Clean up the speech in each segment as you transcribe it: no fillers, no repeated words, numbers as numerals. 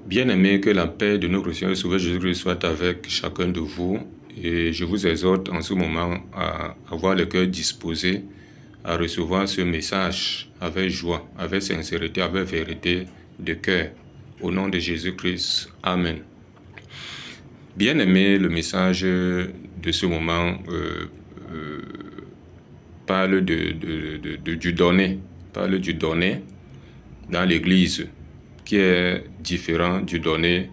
Bien-aimés, que la paix de notre Seigneur et Sauveur Jésus-Christ soit avec chacun de vous. Et je vous exhorte en ce moment à avoir le cœur disposé à recevoir ce message avec joie, avec sincérité, avec vérité de cœur. Au nom de Jésus-Christ. Amen. Bien-aimés, le message de ce moment parle du donner. Parle du donner dans l'Église, qui est différent du donner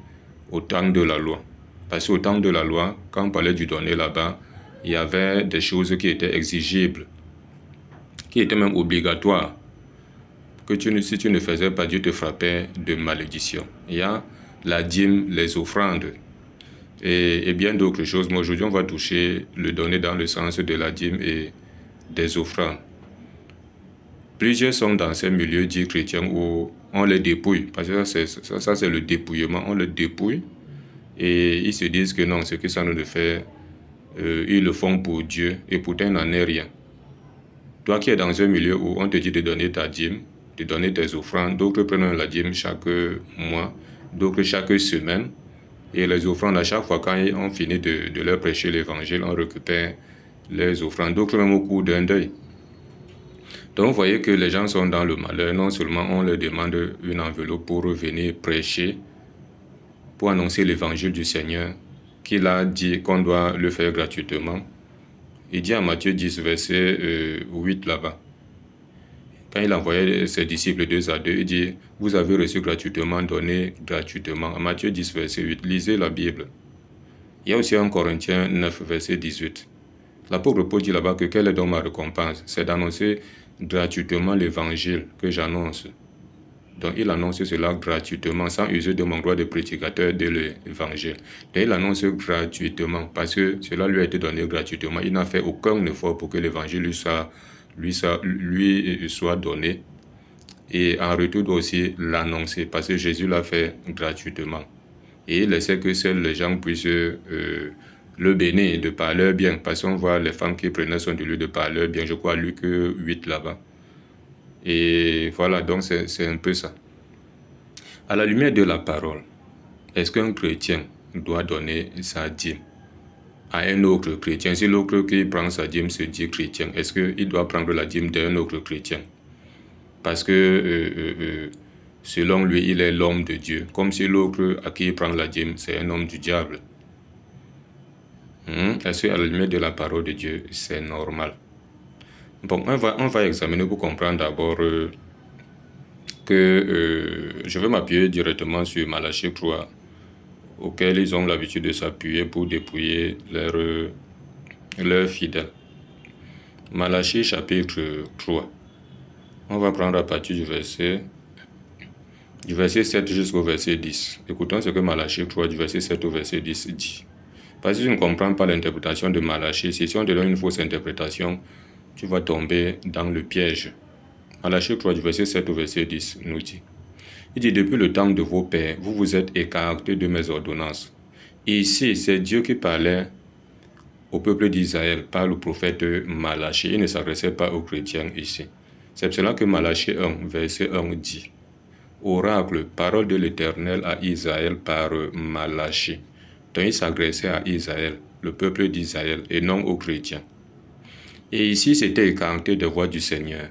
au temps de la loi. Parce qu'au temps de la loi, quand on parlait du donner là-bas, il y avait des choses qui étaient exigibles, qui étaient même obligatoires, que si tu ne faisais pas, Dieu te frappait de malédiction. Il y a la dîme, les offrandes et bien d'autres choses. Mais aujourd'hui, on va toucher le donner dans le sens de la dîme et des offrandes. Plusieurs sont dans ces milieux dits chrétiens où on les dépouille, parce que ça c'est le dépouillement, on les dépouille et ils se disent que non, ce que ça nous le fait, ils le font pour Dieu et pourtant il n'en est rien. Toi qui es dans un milieu où on te dit de donner ta dîme, de donner tes offrandes, d'autres prennent la dîme chaque mois, d'autres chaque semaine, et les offrandes à chaque fois quand on finit de leur prêcher l'évangile, on récupère les offrandes, d'autres même au cours d'un deuil. Donc, vous voyez que les gens sont dans le malheur. Non seulement on leur demande une enveloppe pour venir prêcher, pour annoncer l'évangile du Seigneur, qu'il a dit qu'on doit le faire gratuitement. Il dit à Matthieu 10, verset 8 là-bas. Quand il envoyait ses disciples 2 à 2, il dit, vous avez reçu gratuitement, donné gratuitement. À Matthieu 10, verset 8, lisez la Bible. Il y a aussi un Corinthiens 9, verset 18. L'apôtre Paul dit là-bas que quelle est donc ma récompense? C'est d'annoncer gratuitement l'évangile que j'annonce. Donc il annonce cela gratuitement, sans user de mon droit de prédicateur de l'évangile. Et il annonce gratuitement, parce que cela lui a été donné gratuitement. Il n'a fait aucun effort pour que l'évangile lui soit donné. Et en retour doit aussi l'annoncer, parce que Jésus l'a fait gratuitement. Et il essaie que seuls les gens puissent le bénir de par leur bien, parce qu'on voit les femmes qui prenaient soin de lui de par leur bien, je crois Luc 8 là-bas. Et voilà, donc c'est un peu ça. À la lumière de la parole, est-ce qu'un chrétien doit donner sa dîme à un autre chrétien? Si l'autre qui prend sa dîme se dit chrétien, est-ce qu'il doit prendre la dîme d'un autre chrétien? Parce que selon lui, il est l'homme de Dieu, comme si l'autre à qui il prend la dîme, c'est un homme du diable. Est-ce qu'à la lumière de la parole de Dieu, c'est normal? Bon, on va examiner pour comprendre d'abord que je vais m'appuyer directement sur Malachie 3, auquel ils ont l'habitude de s'appuyer pour dépouiller leurs fidèles. Malachie chapitre 3. On va prendre à partir du verset 7 jusqu'au verset 10. Écoutons ce que Malachie 3, du verset 7 au verset 10 dit. Parce que si tu ne comprends pas l'interprétation de Malachie, si on te donne une fausse interprétation, tu vas tomber dans le piège. Malachie 3, du verset 7 au verset 10 nous dit. Il dit, depuis le temps de vos pères, vous vous êtes écartés de mes ordonnances. Et ici, c'est Dieu qui parlait au peuple d'Israël par le prophète Malachie. Il ne s'adressait pas aux chrétiens ici. C'est pour cela que Malachie 1, verset 1 dit, oracle, parole de l'Éternel à Israël par Malachie. Donc il s'adressait à Israël, le peuple d'Israël, et non aux chrétiens. Et ici, c'était écarté des voix du Seigneur.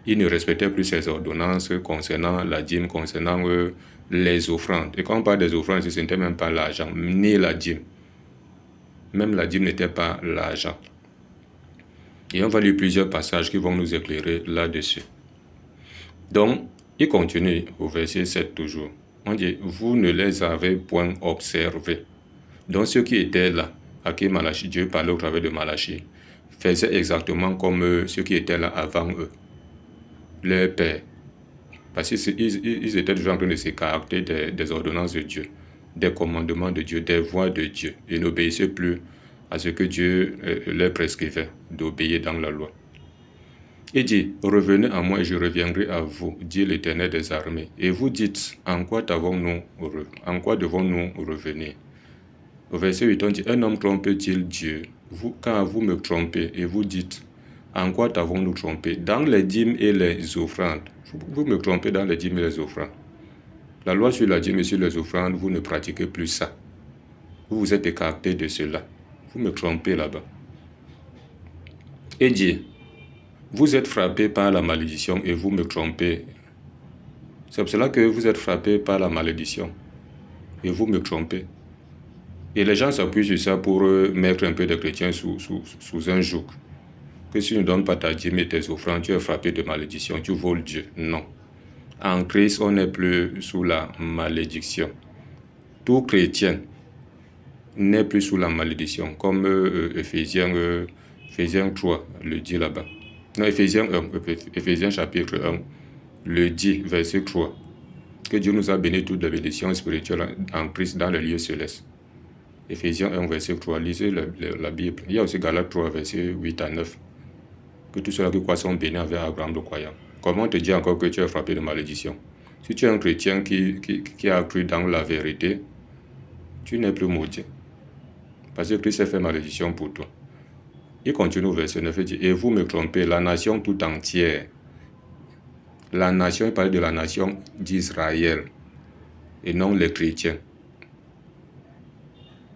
Il ne respectait plus ses ordonnances concernant la dîme, concernant les offrandes. Et quand on parle des offrandes, ce n'était même pas l'argent, ni la dîme. Même la dîme n'était pas l'argent. Et on va lire plusieurs passages qui vont nous éclairer là-dessus. Donc, il continue au verset 7 toujours. On dit, vous ne les avez point observés. Donc, ceux qui étaient là, à qui Malachie, Dieu parlait au travers de Malachie, faisaient exactement comme ceux qui étaient là avant eux. Leur père. Parce qu'ils étaient toujours en train de s'écarter des ordonnances de Dieu, des commandements de Dieu, des voies de Dieu. Ils n'obéissaient plus à ce que Dieu leur prescrivait d'obéir dans la loi. Il dit, revenez à moi et je reviendrai à vous, dit l'Éternel des armées. Et vous dites, en quoi devons-nous revenir? Au verset 8, on dit, un homme trompe-t-il Dieu? Quand vous me trompez et vous dites, en quoi t'avons-nous trompé? Dans les dîmes et les offrandes. Vous me trompez dans les dîmes et les offrandes. La loi sur la dîme et sur les offrandes, vous ne pratiquez plus ça. Vous vous êtes écarté de cela. Vous me trompez là-bas. Et dit, vous êtes frappé par la malédiction et vous me trompez. C'est pour cela que vous êtes frappé par la malédiction et vous me trompez. Et les gens s'appuient sur ça pour mettre un peu de chrétiens sous un joug. Que si tu ne donnes pas ta dîme et tes offrandes, tu es frappé de malédiction, tu voles Dieu. Non. En Christ, on n'est plus sous la malédiction. Tout chrétien n'est plus sous la malédiction, comme Éphésiens 3 le dit là-bas. Non, Éphésiens chapitre 1 le dit, verset 3. Que Dieu nous a béni toutes les bénédictions spirituelles en Christ dans les lieux célestes. Éphésiens 1, verset 3. Lisez la Bible. Il y a aussi Galates 3, verset 8 à 9. Que tous ceux-là qui croient sont bénis avec Abraham le croyant. Comment te dire encore que tu es frappé de malédiction? Si tu es un chrétien qui a cru dans la vérité, tu n'es plus maudit. Parce que Christ a fait malédiction pour toi. Il continue au verset 9 et dit, et vous me trompez, la nation tout entière. La nation, il parle de la nation d'Israël et non les chrétiens.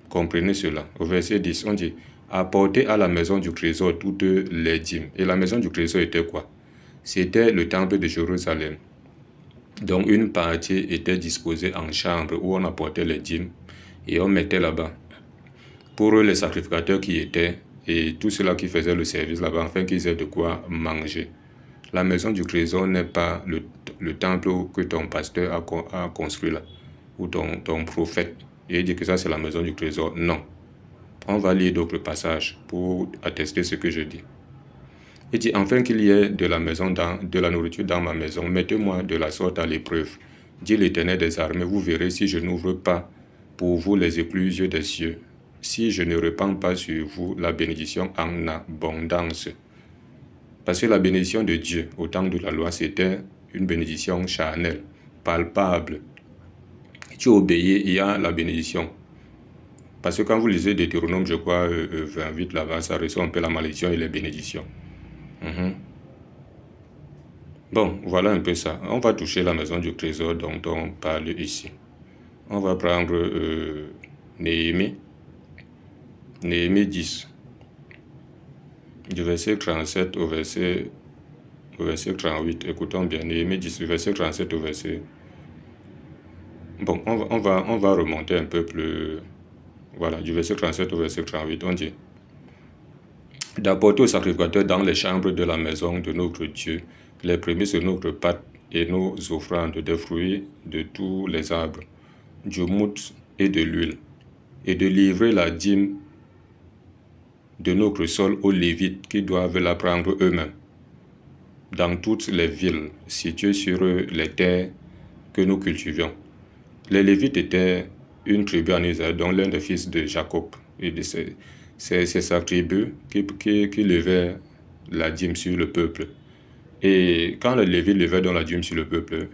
Comprenez cela. Au verset 10, on dit, apportez à la maison du trésor toutes les dîmes. Et la maison du trésor était quoi? C'était le temple de Jérusalem. Donc une partie était disposée en chambre où on apportait les dîmes et on mettait là-bas. Pour eux, les sacrificateurs qui étaient et tous ceux-là qui faisaient le service là-bas, afin qu'ils aient de quoi manger. La maison du trésor n'est pas le temple que ton pasteur a construit là, ou ton prophète. Et il dit que ça c'est la maison du trésor. Non. On va lire d'autres passages pour attester ce que je dis. Il dit, enfin qu'il y ait de la nourriture dans ma maison, mettez-moi de la sorte à l'épreuve. Dit l'Éternel des armées, vous verrez si je n'ouvre pas pour vous les écluses des cieux, si je ne répands pas sur vous la bénédiction en abondance. Parce que la bénédiction de Dieu au temps de la loi, c'était une bénédiction charnelle, palpable. Tu obéis, il y a la bénédiction. Parce que quand vous lisez Deutéronome, je crois, 28 là-bas, ça reçoit un peu la malédiction et les bénédictions. Bon, voilà un peu ça. On va toucher la maison du trésor dont on parle ici. On va prendre Néhémie 10. Du verset 37 au verset 38. Écoutons bien. Néhémie 10, du verset 37 au verset... Bon, on va remonter un peu plus... Voilà, du verset 37 au verset 38, on dit d'apporter aux sacrificateurs dans les chambres de la maison de notre Dieu les prémices de notre pâte et nos offrandes des fruits de tous les arbres, du mout et de l'huile, et de livrer la dîme de notre sol aux Lévites qui doivent la prendre eux-mêmes, dans toutes les villes situées sur les terres que nous cultivions. Les Lévites étaient une tribu en Israël, dont l'un des fils de Jacob, et c'est sa tribu qui levait la dîme sur le peuple. Et quand les Lévites levaient dans la dîme sur le peuple,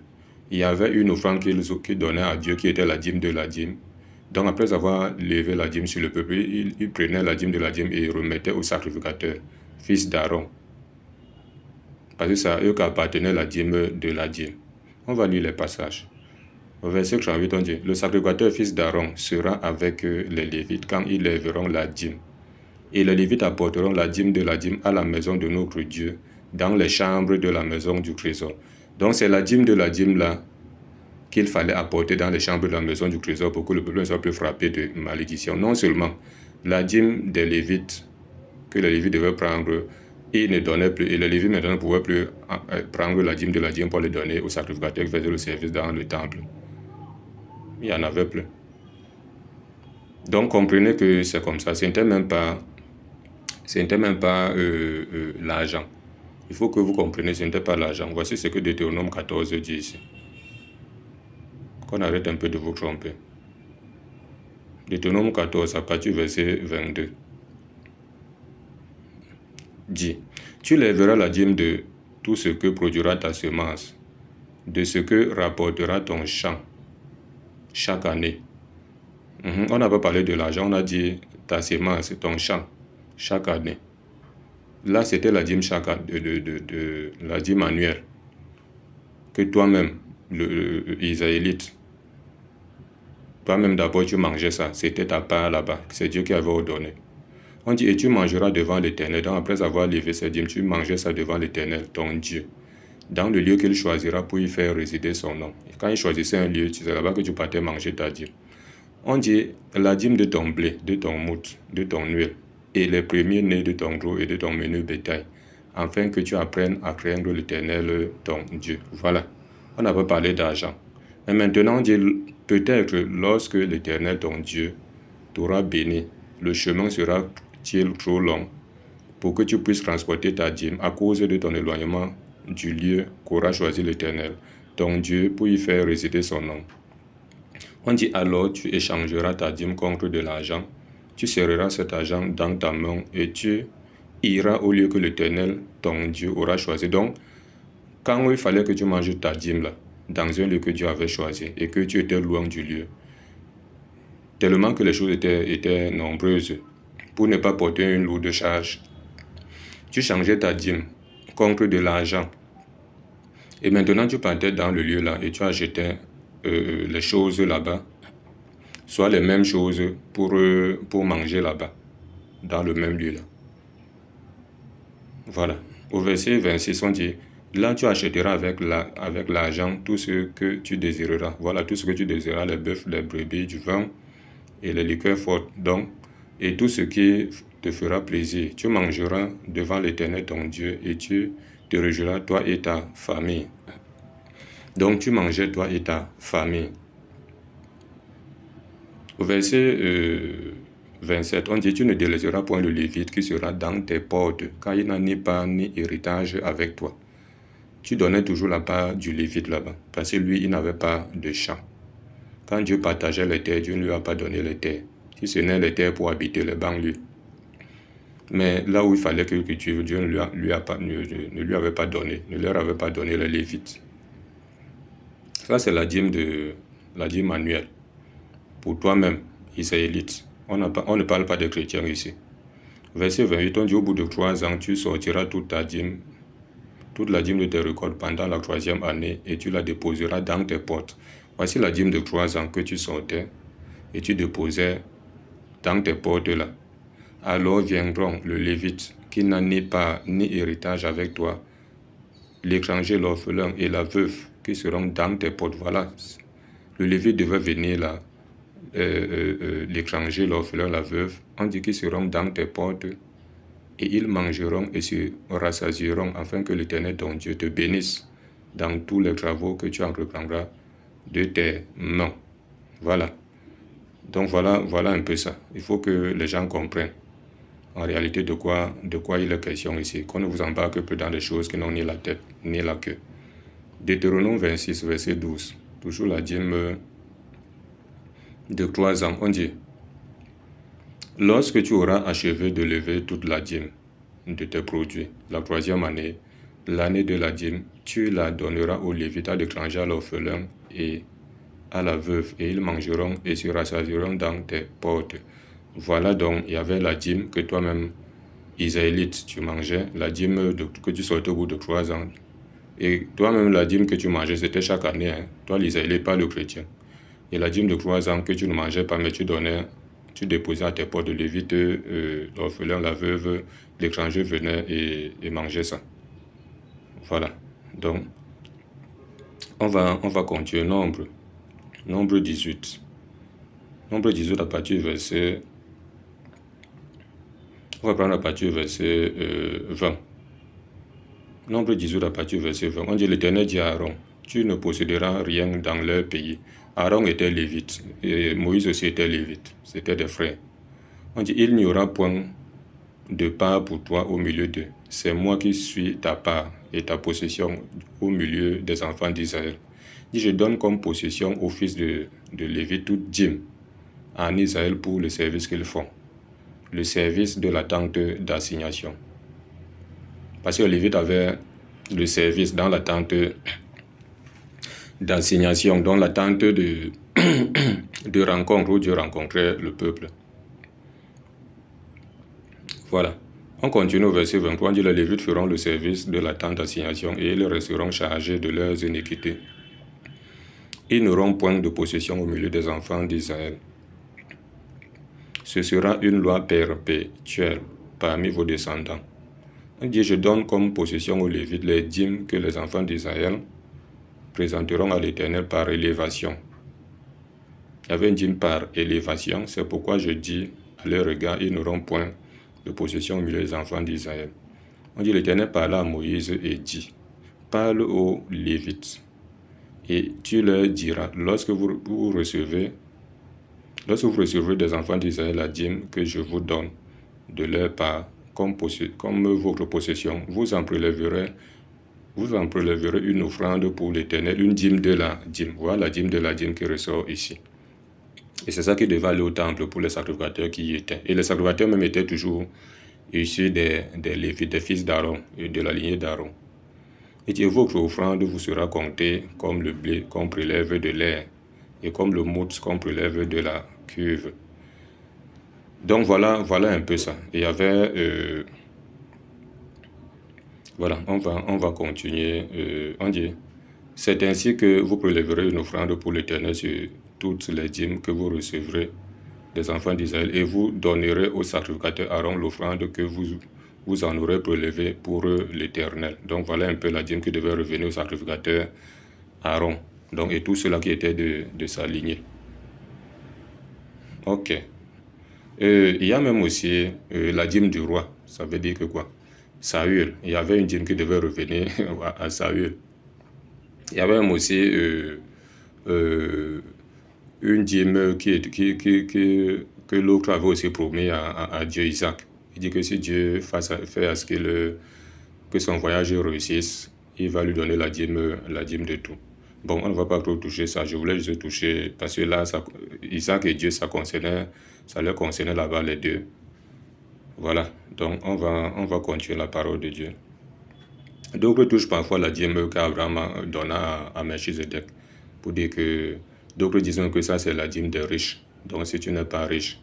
il y avait une offrande qu'ils donnaient à Dieu qui était la dîme de la dîme. Donc après avoir levé la dîme sur le peuple, ils prenaient la dîme de la dîme et remettaient au sacrificateur, fils d'Aaron. Parce que c'est à eux qu'appartenait la dîme de la dîme. On va lire les passages. Au verset 38, on dit, le sacrificateur fils d'Aaron sera avec les Lévites quand ils lèveront la dîme. Et les Lévites apporteront la dîme à la maison de notre Dieu, dans les chambres de la maison du trésor. Donc c'est la dîme de la dîme là qu'il fallait apporter dans les chambres de la maison du trésor pour que le peuple ne soit plus frappé de malédiction. Non seulement la dîme des Lévites, que les Lévites devaient prendre, ils ne donnaient plus, et les Lévites maintenant ne pouvaient plus prendre la dîme de la dîme pour les donner aux sacrificateurs qui faisaient le service dans le temple. Il n'y en avait plus. Donc comprenez que c'est comme ça. Ce n'était même pas l'argent. Il faut que vous compreniez, ce n'était pas l'argent. Voici ce que Deutéronome 14 dit ici. Qu'on arrête un peu de vous tromper. Deutéronome 14, à partir du verset 22. Dit, tu lèveras la dîme de tout ce que produira ta semence, de ce que rapportera ton champ chaque année. On n'a pas parlé de l'argent, on a dit ta semence, ton champ, chaque année. Là, c'était la dîme la dîme annuelle que toi-même, les Israélites, Toi-même d'abord tu mangeais ça, c'était ta part là-bas, c'est Dieu qui avait ordonné. On dit, et tu mangeras devant l'Éternel. Donc après avoir levé ses dîmes, tu mangeais ça devant l'Éternel, ton Dieu, dans le lieu qu'il choisira pour y faire résider son nom. Et quand il choisissait un lieu, c'est là-bas que tu partais manger ta dîme. On dit, la dîme de ton blé, de ton mout, de ton huile, et les premiers-nés de ton gros et de ton menu bétail, afin que tu apprennes à craindre l'Éternel, ton Dieu. Voilà, on n'a pas parlé d'argent. Mais maintenant, on dit, peut-être lorsque l'Éternel, ton Dieu, t'aura béni, le chemin sera-t-il trop long pour que tu puisses transporter ta dîme à cause de ton éloignement du lieu qu'aura choisi l'Éternel, ton Dieu, pour y faire résider son nom. On dit alors tu échangeras ta dîme contre de l'argent, tu serreras cet argent dans ta main et tu iras au lieu que l'Éternel, ton Dieu, aura choisi. Donc, quand il fallait que tu manges ta dîme là, dans un lieu que Dieu avait choisi et que tu étais loin du lieu, tellement que les choses étaient nombreuses, pour ne pas porter une lourde charge, tu changeais ta dîme contre de l'argent. Et maintenant, tu partais dans le lieu là et tu achetais les choses là-bas, soit les mêmes choses pour manger là-bas, dans le même lieu là. Voilà. Au verset 26, on dit, là tu achèteras avec l'argent tout ce que tu désireras. Voilà, tout ce que tu désireras, les bœufs, les brebis, du vin et les liqueurs fortes. Donc, et tout ce qui te fera plaisir. Tu mangeras devant l'Éternel ton Dieu et tu te réjouiras, toi et ta famille. Donc, tu mangeais toi et ta famille. Au verset 27, on dit, tu ne délaisseras point le Lévite qui sera dans tes portes, car il n'a ni part ni héritage avec toi. Tu donnais toujours la part du Lévite là-bas, parce que lui, il n'avait pas de champ. Quand Dieu partageait les terres, Dieu ne lui a pas donné les terres. Si ce n'est les terres pour habiter les banlieues. Mais là où il fallait que cultive, Dieu ne lui avait pas donné, ne leur avait pas donné les Lévites. Ça, c'est la dîme annuelle. Pour toi-même, Israélite. On ne parle pas des chrétiens ici. Verset 28, on dit, au bout de 3 ans, tu sortiras toute la dîme de tes récoltes pendant la 3e année, et tu la déposeras dans tes portes. Voici la dîme de 3 ans que tu sortais, et tu déposais dans tes portes là. Alors viendront le Lévite, qui n'a ni part ni héritage avec toi, l'étranger, l'orphelin et la veuve, qui seront dans tes portes. Voilà, le Lévite devait venir là, l'étranger, l'orphelin, la veuve, on dit qu'ils seront dans tes portes, et ils mangeront et se rassasieront, afin que l'Éternel, ton Dieu, te bénisse dans tous les travaux que tu entreprendras de tes mains. Voilà. Donc voilà un peu ça. Il faut que les gens comprennent en réalité de quoi il est question ici. Qu'on ne vous embarque plus dans des choses qui n'ont ni la tête ni la queue. Deutéronome 26, verset 12. Toujours la dîme de 3 ans. On dit, lorsque tu auras achevé de lever toute la dîme de tes produits, la 3e année, l'année de la dîme, tu la donneras aux Lévites, à l'étranger, à l'orphelin et à la veuve, et ils mangeront et se rassasieront dans tes portes. Voilà donc, il y avait la dîme que toi-même, Israélite, tu mangeais, la dîme que tu sortais au bout de 3 ans. Et toi-même, la dîme que tu mangeais, c'était chaque année. Hein. Toi, l'Israélite, pas le chrétien. Et la dîme de 3 ans que tu ne mangeais pas, mais tu déposais à tes portes de Lévite, l'orphelin, la veuve, l'étranger venait et mangeait ça. Voilà. Donc, on va continuer. Nombre 18. Nombre 18 à partir du verset... On va prendre à partir du verset 20. Nombre 18 à partir du verset 20. On dit, l'Éternel dit à Aaron, tu ne posséderas rien dans leur pays. Aaron était lévite, et Moïse aussi était lévite. C'était des frères. On dit, il n'y aura point de part pour toi au milieu d'eux. C'est moi qui suis ta part et ta possession au milieu des enfants d'Israël. Dit, je donne comme possession au fils de Lévi toute dîme en Israël pour le service qu'ils font. Le service de la tente d'assignation. Parce que le Lévite avait le service dans la tente d'assignation, dans la tente de rencontre où Dieu rencontrait le peuple. Voilà. On continue au verset 23, on dit, les Lévites feront le service de la tente d'assignation et ils resteront chargés de leurs iniquités. Ils n'auront point de possession au milieu des enfants d'Israël. Ce sera une loi perpétuelle parmi vos descendants. On dit, je donne comme possession aux Lévites les dîmes que les enfants d'Israël présenteront à l'Éternel par élévation. Il y avait une dîme par élévation, c'est pourquoi je dis à leur regard, ils n'auront point de possession au milieu des enfants d'Israël. On dit, l'Éternel parla à Moïse et dit, parle aux Lévites, et tu leur diras, lorsque vous recevrez des enfants d'Israël la dîme que je vous donne de leur part comme votre possession, vous en prélèverez une offrande pour l'Éternel, une dîme de la dîme. Voilà la dîme de la dîme qui ressort ici. Et c'est ça qui devait aller au temple pour les sacrificateurs qui y étaient. Et les sacrificateurs même étaient toujours issus des Lévites, des fils d'Aaron et de la lignée d'Aaron. Et dit, votre offrande vous sera comptée comme le blé qu'on prélève de l'air et comme le mout qu'on prélève de la cuve. Donc voilà un peu ça. Il y avait... voilà, on va continuer. On dit, c'est ainsi que vous prélèverez une offrande pour l'Éternel sur toutes les dîmes que vous recevrez des enfants d'Israël et vous donnerez au sacrificateur Aaron l'offrande que vous en aurez prélevée pour l'Éternel. Donc voilà un peu la dîme qui devait revenir au sacrificateur Aaron. Donc, et tout cela qui était de sa lignée. Ok. Il y a même aussi la dîme du roi. Ça veut dire que quoi? Saül. Il y avait une dîme qui devait revenir à Saül. Il y avait même aussi une dîme que l'autre avait aussi promis à Dieu, Isaac. Il dit que si Dieu fait à ce que son voyage réussisse, il va lui donner la dîme de tout. Bon, on ne va pas trop toucher ça. Je voulais juste toucher, parce que là, Isaac et Dieu, ça leur concernait là-bas les deux. Voilà, donc on va continuer la parole de Dieu. D'autres touchent parfois la dîme qu'Abraham donna à Melchizedek, pour dire que d'autres disent que ça c'est la dîme des riches. Donc si tu n'es pas riche,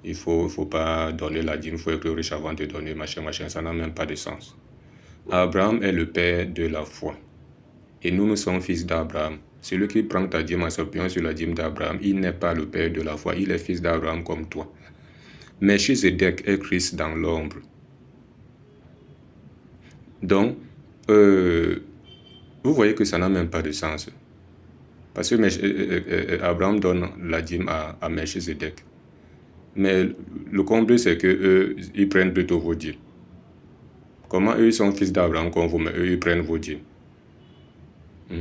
il faut pas donner la dîme, il faut être riche avant de donner machin, ça n'a même pas de sens. Abraham est le père de la foi. Et nous sommes fils d'Abraham. Celui qui prend ta dîme en s'appuyant sur la dîme d'Abraham, il n'est pas le père de la foi, il est fils d'Abraham comme toi. Melchizedek est Christ dans l'ombre. Donc, vous voyez que ça n'a même pas de sens. Parce que Abraham donne la dîme à Melchizedek. Mais le comble, c'est qu'eux, ils prennent plutôt vos dîmes. Comment eux sont fils d'Abraham comme vous, mais eux, ils prennent vos dîmes?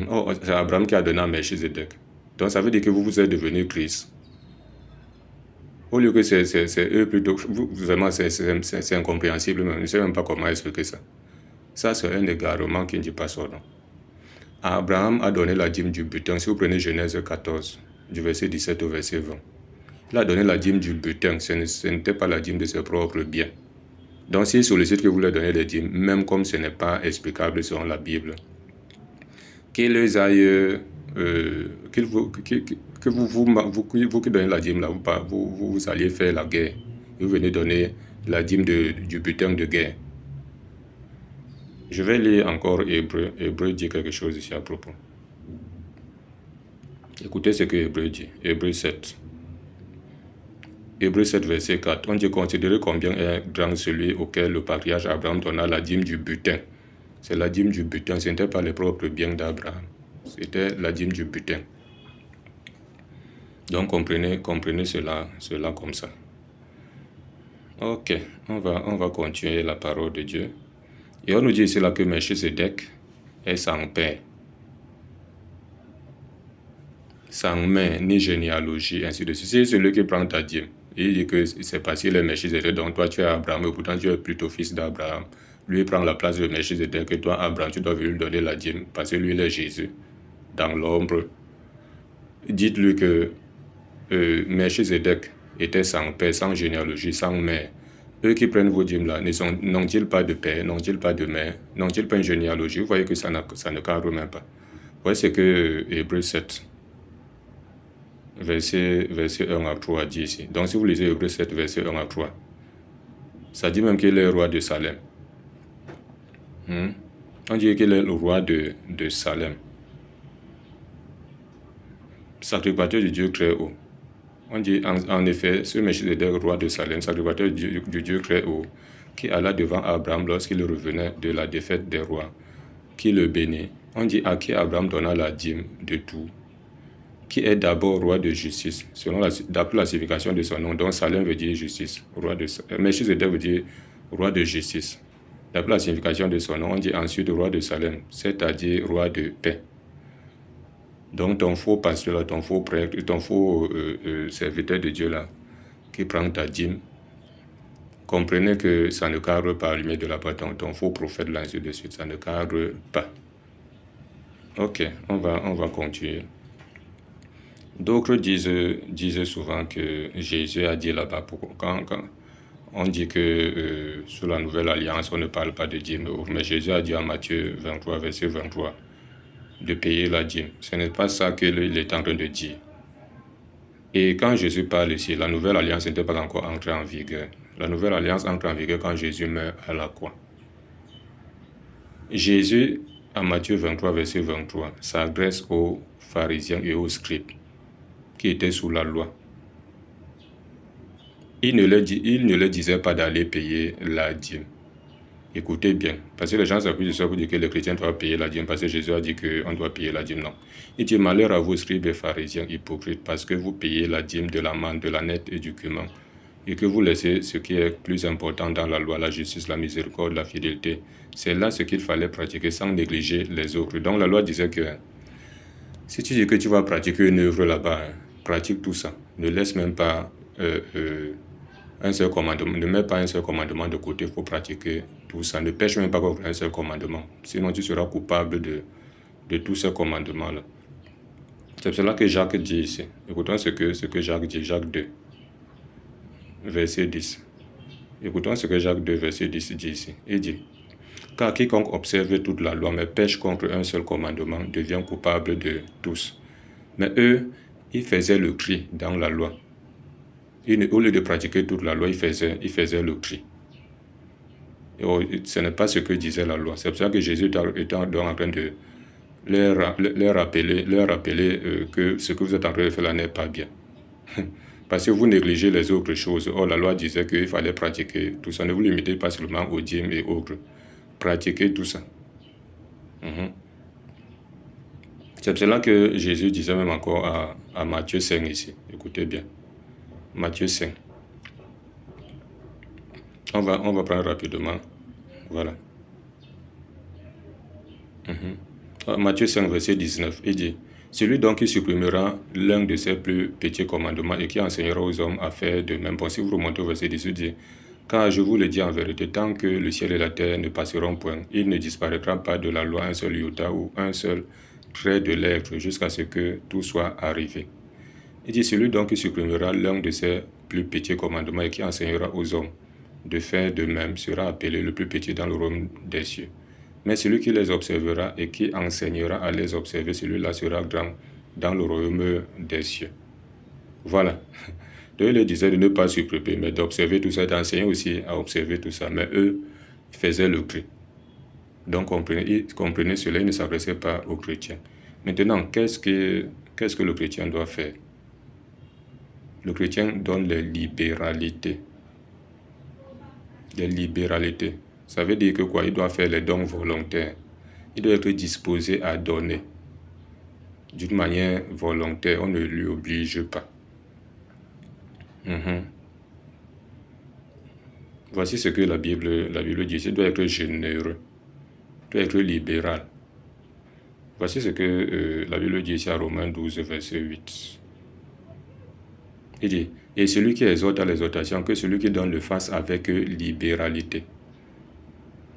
Oh, c'est Abraham qui a donné à Melchizedek. Donc, ça veut dire que vous êtes devenu Christ. Au lieu que c'est eux plutôt... Vraiment, c'est incompréhensible. Je ne sais même pas comment expliquer ça. Ça, c'est un égarement qui ne dit pas son nom. Abraham a donné la dîme du butin. Si vous prenez Genèse 14, du verset 17 au verset 20. Il a donné la dîme du butin. Ce n'était pas la dîme de ses propres biens. Donc, s'il sollicite que vous leur donnez les dîmes, même comme ce n'est pas explicable selon la Bible, qu'il les aille... que vous qui donnez la dîme, là, vous alliez faire la guerre. Vous venez donner la dîme du butin de guerre. Je vais lire encore Hébreu. Hébreu dit quelque chose ici à propos. Écoutez ce que Hébreu dit. Hébreu 7. Hébreu 7, verset 4. On dit, considérez combien est grand celui auquel le patriarche Abraham donna la dîme du butin. C'est la dîme du butin, ce n'était pas les propres biens d'Abraham. C'était la dîme du butin. Donc comprenez cela comme ça. Ok, on va continuer la parole de Dieu. Et on nous dit ici là que Melchizedek est sans père, sans mère, ni généalogie, ainsi de suite. C'est celui qui prend ta dîme. Il dit que c'est parce qu'il est Melchizedek, donc toi tu es Abraham, et pourtant tu es plutôt fils d'Abraham. Lui prend la place de Melchizedek, et toi Abraham, tu dois lui donner la dîme, parce que lui il est Jésus, dans l'ombre. Dites-lui que Melchizedek était sans père, sans généalogie, sans mère. Eux qui prennent vos dîmes là, n'ont-ils pas de père, n'ont-ils pas de mère, n'ont-ils pas une généalogie? Vous voyez que ça ne cadre même pas. Vous voyez ce que Hébreu 7, verset 1 à 3 dit ici. Donc si vous lisez Hébreu 7, verset 1 à 3, ça dit même qu'il est roi de Salem. On dit qu'il est le roi de Salem. sacrificateur du Dieu très haut. On dit en effet, ce Melchizedek, roi de Salem, sacrificateur du Dieu très haut, qui alla devant Abraham lorsqu'il revenait de la défaite des rois, qui le bénit. On dit à qui Abraham donna la dîme de tout, qui est d'abord roi de justice, d'après la signification de son nom. Donc Salem veut dire justice, Melchizedek veut dire roi de justice. D'après la signification de son nom, on dit ensuite roi de Salem, c'est-à-dire roi de paix. Donc ton faux pasteur, ton faux prêtre, ton faux serviteur de Dieu là, qui prend ta dîme, comprenez que ça ne cadre pas la lumière de la bataille. Ton faux prophète là, ainsi de suite, ça ne cadre pas. Ok, on va continuer. D'autres disent souvent que Jésus a dit là-bas, quand on dit que sous la nouvelle alliance, on ne parle pas de dîme, mais Jésus a dit en Matthieu 23, verset 23, de payer la dîme. Ce n'est pas ça qu'il est en train de dire. Et quand Jésus parle ici, la nouvelle alliance n'était pas encore entrée en vigueur. La nouvelle alliance entre en vigueur quand Jésus meurt à la croix. Jésus, en Matthieu 23, verset 23, s'adresse aux pharisiens et aux scribes qui étaient sous la loi. Il ne leur disait pas d'aller payer la dîme. Écoutez bien, parce que les gens s'appuient sur ça pour dire que les chrétiens doivent payer la dîme, parce que Jésus a dit qu'on doit payer la dîme. Non. Il dit malheur à vous, scribes et pharisiens hypocrites, parce que vous payez la dîme de la manne, de la nette et du cumin, et que vous laissez ce qui est plus important dans la loi, la justice, la miséricorde, la fidélité. C'est là ce qu'il fallait pratiquer sans négliger les autres. Donc la loi disait que si tu dis que tu vas pratiquer une œuvre là-bas, pratique tout ça. Ne laisse même pas un seul commandement. Ne mets pas un seul commandement de côté pour pratiquer tout ça. Ne pêche même pas contre un seul commandement. Sinon, tu seras coupable de tous ces commandements-là. C'est cela que Jacques dit ici. Écoutons ce que Jacques dit. Jacques 2, verset 10. Écoutons ce que Jacques 2, verset 10 dit ici. Il dit, car quiconque observe toute la loi mais pêche contre un seul commandement devient coupable de tous. Mais eux, ils faisaient le cri dans la loi. Au lieu de pratiquer toute la loi, ils faisaient le cri. Et ce n'est pas ce que disait la loi. C'est pour ça que Jésus était en train de leur rappeler que ce que vous êtes en train de faire là n'est pas bien. Parce que vous négligez les autres choses. Or, la loi disait qu'il fallait pratiquer tout ça. Ne vous limitez pas seulement aux dîmes et autres. Pratiquez tout ça. C'est pour cela que Jésus disait même encore à Matthieu 5 ici. Écoutez bien. Matthieu 5. On va prendre rapidement. Voilà. Matthieu 5, verset 19. Il dit, celui donc qui supprimera l'un de ses plus petits commandements et qui enseignera aux hommes à faire de même. Bon, si vous remontez au verset 18, il dit, car je vous le dis en vérité, tant que le ciel et la terre ne passeront point, il ne disparaîtra pas de la loi un seul iota ou un seul trait de lettre jusqu'à ce que tout soit arrivé. Il dit, celui donc qui supprimera l'un de ses plus petits commandements et qui enseignera aux hommes de faire de même sera appelé le plus petit dans le royaume des cieux. Mais celui qui les observera et qui enseignera à les observer, celui-là sera grand dans le royaume des cieux. Voilà. Donc, il leur disait de ne pas supprimer, mais d'observer tout ça, d'enseigner aussi à observer tout ça. Mais eux, ils faisaient le cri. Donc, comprenez cela, ils ne s'adressaient pas aux chrétiens. Maintenant, qu'est-ce que le chrétien doit faire? Le chrétien donne les libéralités. Les libéralités. Ça veut dire que quoi? Il doit faire les dons volontaires. Il doit être disposé à donner d'une manière volontaire. On ne lui oblige pas. Voici ce que la Bible dit. Il doit être généreux. Il doit être libéral. Voici ce que la Bible dit ici à Romains 12, verset 8. Il dit, et celui qui exhorte à l'exhortation, que celui qui donne le fasse avec libéralité.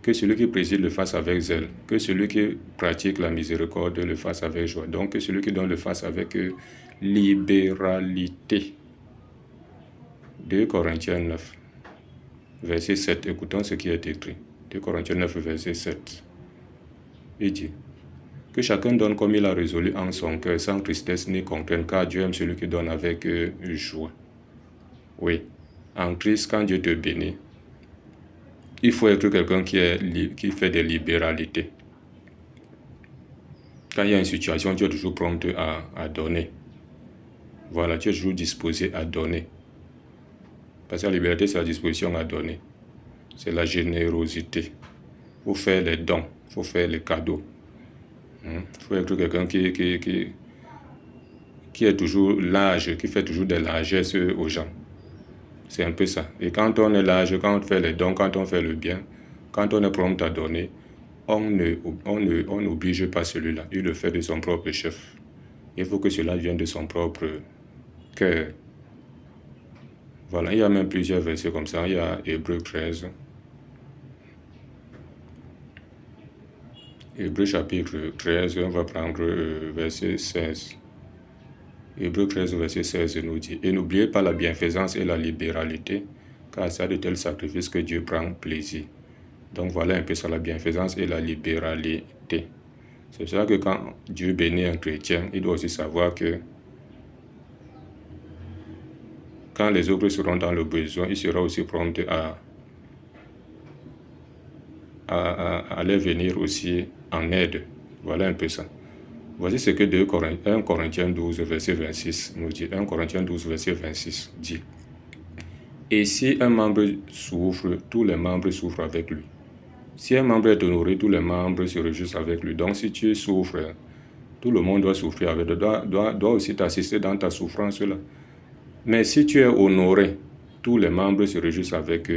Que celui qui préside le fasse avec zèle. Que celui qui pratique la miséricorde le fasse avec joie. Donc, que celui qui donne le fasse avec libéralité. 2 Corinthiens 9, verset 7. Écoutons ce qui est écrit. 2 Corinthiens 9, verset 7. Il dit, que chacun donne comme il a résolu en son cœur, sans tristesse ni contrainte, car Dieu aime celui qui donne avec joie. Oui, en Christ, quand Dieu te bénit, il faut être quelqu'un qui fait des libéralités. Quand il y a une situation, tu es toujours prompt à donner. Voilà, tu es toujours disposé à donner. Parce que la liberté, c'est la disposition à donner. C'est la générosité. Il faut faire les dons, il faut faire les cadeaux. Il faut être quelqu'un qui est toujours large, qui fait toujours des largesses aux gens. C'est un peu ça. Et quand on est large, quand on fait les dons, quand on fait le bien, quand on est prompt à donner, on n'oblige pas celui-là. Il le fait de son propre chef. Il faut que cela vienne de son propre cœur. Voilà, il y a même plusieurs versets comme ça. Il y a Hébreux 13. Hébreux chapitre 13, on va prendre verset 16. Hébreux 13, verset 16 nous dit « Et n'oubliez pas la bienfaisance et la libéralité, car c'est de tels sacrifices que Dieu prend plaisir. » Donc voilà un peu ça, la bienfaisance et la libéralité. C'est pour ça que quand Dieu bénit un chrétien, il doit aussi savoir que quand les autres seront dans le besoin, il sera aussi prompt à les venir aussi en aide. Voilà un peu ça. Voici ce que 1 Corinthiens 12, verset 26 nous dit. 1 Corinthiens 12, verset 26 dit « Et si un membre souffre, tous les membres souffrent avec lui. Si un membre est honoré, tous les membres se réjouissent avec lui. » Donc si tu souffres, tout le monde doit souffrir avec toi, doit aussi t'assister dans ta souffrance là. Mais si tu es honoré, tous les membres se réjouissent avec